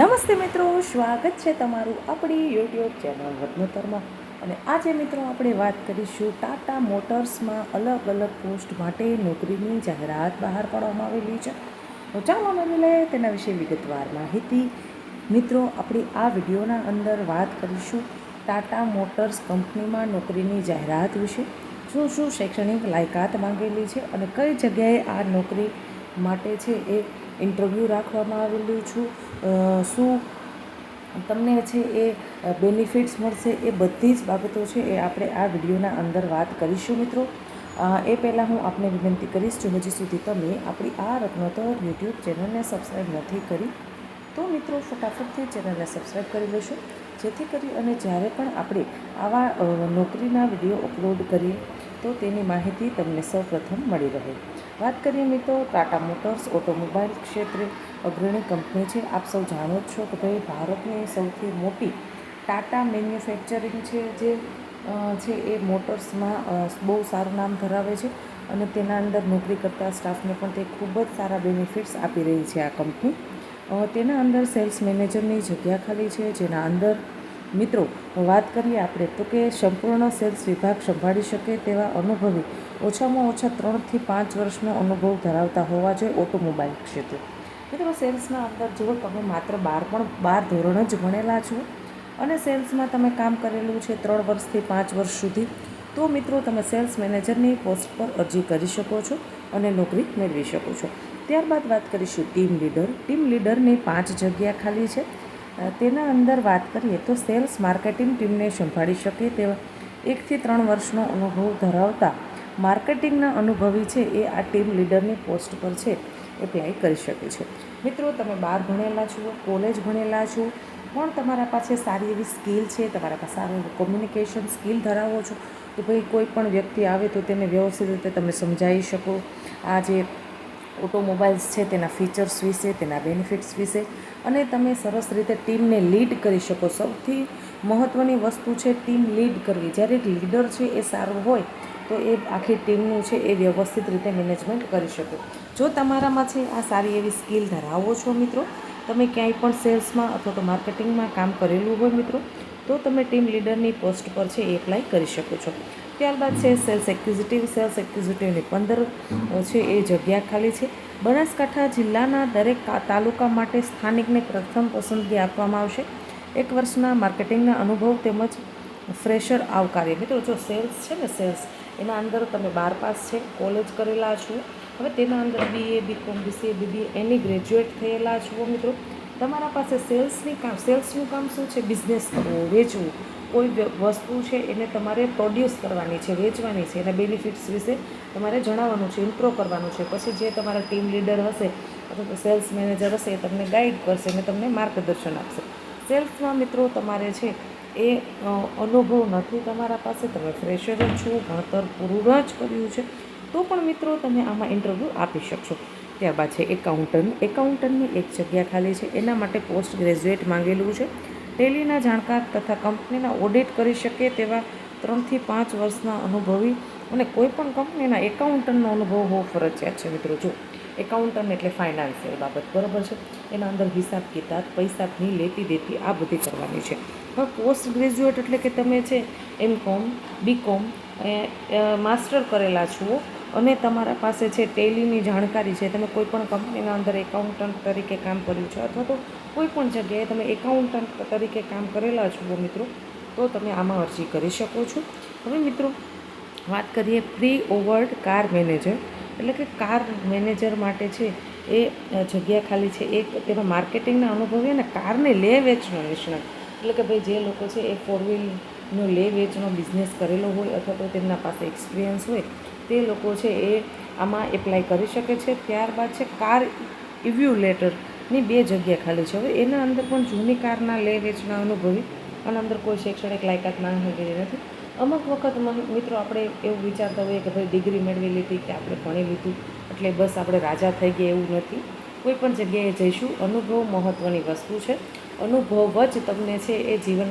નમસ્તે મિત્રો, સ્વાગત છે તમારું આપણી યુટ્યુબ ચેનલ રત્નોતરમાં. અને આજે મિત્રો આપણે વાત કરીશું ટાટા મોટર્સમાં અલગ અલગ પોસ્ટ માટે નોકરીની જાહેરાત બહાર પાડવામાં આવેલી છે. તો ચાલો મેળવી લઈએ તેના વિશે વિગતવાર માહિતી. મિત્રો, આપણે આ વિડીયોના અંદર વાત કરીશું ટાટા મોટર્સ કંપનીમાં નોકરીની જાહેરાત વિશે. શું શૈક્ષણિક લાયકાત માંગેલી છે અને કઈ જગ્યાએ આ નોકરી માટે છે એ ઇન્ટરવ્યૂ રાખવામાં આવેલું છું, શું તમને છે એ બેનિફિટ્સ મળશે, એ બધી જ બાબતો છે એ આપણે આ વિડીયોના અંદર વાત કરીશું. મિત્રો, એ પહેલાં હું આપને વિનંતી કરીશ, જો હજી સુધી તમે આપણી આ રત્નોતર યુટ્યુબ ચેનલને સબસ્ક્રાઈબ નથી કરી તો મિત્રો ફટાફટથી ચેનલને સબસ્ક્રાઈબ કરી લેશો, જેથી કરી અને જ્યારે પણ આપણે આવા નોકરીના વિડીયો અપલોડ કરીએ તો તેની માહિતી તમને સૌપ્રથમ મળી રહે. વાત કરીએ મિત્રો, ટાટા મોટર્સ ઓટોમોબાઈલ ક્ષેત્રે અગ્રણી કંપની છે. આપ સૌ જાણો જ છો કે ભાઈ ભારતની સૌથી મોટી ટાટા મેન્યુફેક્ચરિંગ છે, જે છે એ મોટર્સમાં બહુ સારું નામ ધરાવે છે અને તેના અંદર નોકરી કરતા સ્ટાફને પણ તે ખૂબ જ સારા બેનિફિટ્સ આપી રહી છે આ કંપની. તેના અંદર સેલ્સ મેનેજરની જગ્યા ખાલી છે, જેના અંદર મિત્રો વાત કરીએ આપણે તો કે સંપૂર્ણ સેલ્સ વિભાગ સંભાળી શકે તેવા અનુભવી ઓછામાં ઓછા 3 થી 5 વર્ષનો અનુભવ ધરાવતા હોવા જોઈએ ઓટોમોબાઈલ ક્ષેત્રે. મિત્રો, સેલ્સના અંદર જો તમે માત્ર 12 ધોરણ જ ભણેલા છો અને સેલ્સમાં તમે કામ કરેલું છે 3 વર્ષથી 5 વર્ષ સુધી, તો મિત્રો તમે સેલ્સ મેનેજરની પોસ્ટ પર અરજી કરી શકો છો અને નોકરી મેળવી શકો છો. ત્યારબાદ વાત કરીશું ટીમ લીડર. ટીમ લીડરની 5 જગ્યા ખાલી છે. તેના અંદર વાત કરીએ તો સેલ્સ માર્કેટિંગ ટીમને સંભાળી શકે તેવા 1 થી 3 વર્ષનો અનુભવ ધરાવતા માર્કેટિંગના અનુભવી છે એ આ ટીમ લીડરની પોસ્ટ પર છે એપ્લાય કરી શકે છે. મિત્રો, તમે 12 ભણેલા છો, કોલેજ ભણેલા છો, પણ તમારા પાસે સારી એવી સ્કિલ છે, તમારા પાસે સારું એવું કોમ્યુનિકેશન સ્કિલ ધરાવો છો કે ભાઈ કોઈ પણ વ્યક્તિ આવે તો તેને વ્યવસ્થિત રીતે તમે સમજાવી શકો આ જે ઓટોમોબાઈલ્સ છે તેના ફીચર્સ વિશે, તેના બેનિફિટ્સ વિશે, અને તમે સરસ રીતે ટીમને લીડ કરી શકો. સૌથી મહત્ત્વની વસ્તુ છે ટીમ લીડ કરવી. જ્યારે એક લીડર છે એ સારું હોય તો એ આખી ટીમનું છે એ વ્યવસ્થિત રીતે મેનેજમેન્ટ કરી શકે. જો તમારામાં છે આ સારી એવી સ્કિલ ધરાવો છો મિત્રો, તમે ક્યાંય પણ સેલ્સમાં અથવા તો માર્કેટિંગમાં કામ કરેલું હોય મિત્રો, તો તમે ટીમ લીડરની પોસ્ટ પર છે એ એપ્લાય કરી શકો છો. ત્યારબાદ છે સેલ્સ એક્ઝિક્યુટિવ. સેલ્સ એક્ઝિક્યુટિવની 15 છે એ જગ્યા ખાલી છે. બનાસકાંઠા જિલ્લાના દરેક તાલુકા માટે સ્થાનિકને પ્રથમ પસંદગી આપવામાં આવશે. 1 વર્ષના માર્કેટિંગના અનુભવ તેમજ ફ્રેશર આવકાર્ય. મિત્રો, જો સેલ્સ છે ને, સેલ્સ એના અંદર તમે 12 પાસ છે, કોલેજ કરેલા છો, હવે તેના અંદર BA, BCom, BCA, BBA એની ગ્રેજ્યુએટ થયેલા છો મિત્રો, તમારા પાસે સેલ્સનું કામ શું છે? બિઝનેસ કરવો, વેચવું. કોઈ વસ્તુ છે એને તમારે પ્રોડ્યુસ કરવાની છે, વેચવાની છે, એના બેનિફિટ્સ વિશે તમારે જણાવવાનું છે, ઇન્ટ્રો કરવાનું છે. પછી જે તમારા ટીમ લીડર હશે અથવા તો સેલ્સ મેનેજર હશે એ તમને ગાઈડ કરશે અને તમને માર્ગદર્શન આપશે. સેલ્સમાં મિત્રો તમારે છે એ અનુભવ નથી તમારા પાસે, તમે ફ્રેશર જ છો, ભણતર પૂરું જ કર્યું છે, તો પણ મિત્રો તમે આમાં ઇન્ટરવ્યૂ આપી શકશો. ત્યારબાદ છે એકાઉન્ટન્ટ. એકાઉન્ટન્ટની 1 જગ્યા ખાલી છે. એના માટે પોસ્ટ ગ્રેજ્યુએટ માંગેલું છે. ટેલીના જાણકાર તથા કંપનીના ઓડિટ કરી શકે તેવા 3 થી 5 વર્ષના અનુભવી અને કોઈપણ કંપનીના એકાઉન્ટન્ટનો અનુભવ હોવો ફરજિયાત છે. મિત્રો, જો એકાઉન્ટન્ટ એટલે ફાઇનાન્શિયલ બાબત, બરાબર છે, એના અંદર હિસાબ કિતાબ, પૈસાની લેતી દેતી આ બધી કરવાની છે. હવે પોસ્ટ ગ્રેજ્યુએટ એટલે કે તમે છે MCom, BCom, માસ્ટર કરેલા છો અને તમારા પાસે છે ટેલીની જાણકારી છે, તમે કોઈપણ કંપનીના અંદર એકાઉન્ટન્ટ તરીકે કામ કર્યું છે અથવા તો કોઈપણ જગ્યાએ તમે એકાઉન્ટન્ટ તરીકે કામ કરેલા છો મિત્રો, તો તમે આમાં અરજી કરી શકો છો. હવે મિત્રો વાત કરીએ પ્રી ઓવર્ડ કાર મેનેજર, એટલે કે કાર મેનેજર માટે છે એ જગ્યા ખાલી છે. એક તેમાં માર્કેટિંગના અનુભવી અને કારને લે વેચનો નિષ્ણાત, એટલે કે ભાઈ જે લોકો છે એ 4 વ્હીલનો લે વેચનો બિઝનેસ કરેલો હોય અથવા તો તેમના પાસે એક્સપિરિયન્સ હોય તે લોકો છે એ આમાં એપ્લાય કરી શકે છે. ત્યારબાદ છે કાર ઇવ્યુલેટરની 2 જગ્યા ખાલી છે. હવે એના અંદર પણ જૂની કારના લે વેચના અનુભવી અને અંદર કોઈ શૈક્ષણિક લાયકાત માંગેલી નથી. અમુક વખત મિત્રો આપણે એવું વિચારતા હોઈએ કે ભાઈ ડિગ્રી મેળવી લીધી કે આપણે ભણી લીધું એટલે બસ આપણે રાજા થઈ ગયા, એવું નથી. કોઈ પણ જગ્યાએ જઈશું, અનુભવ મહત્ત્વની વસ્તુ છે. અનુભવ જ તમને છે એ જીવન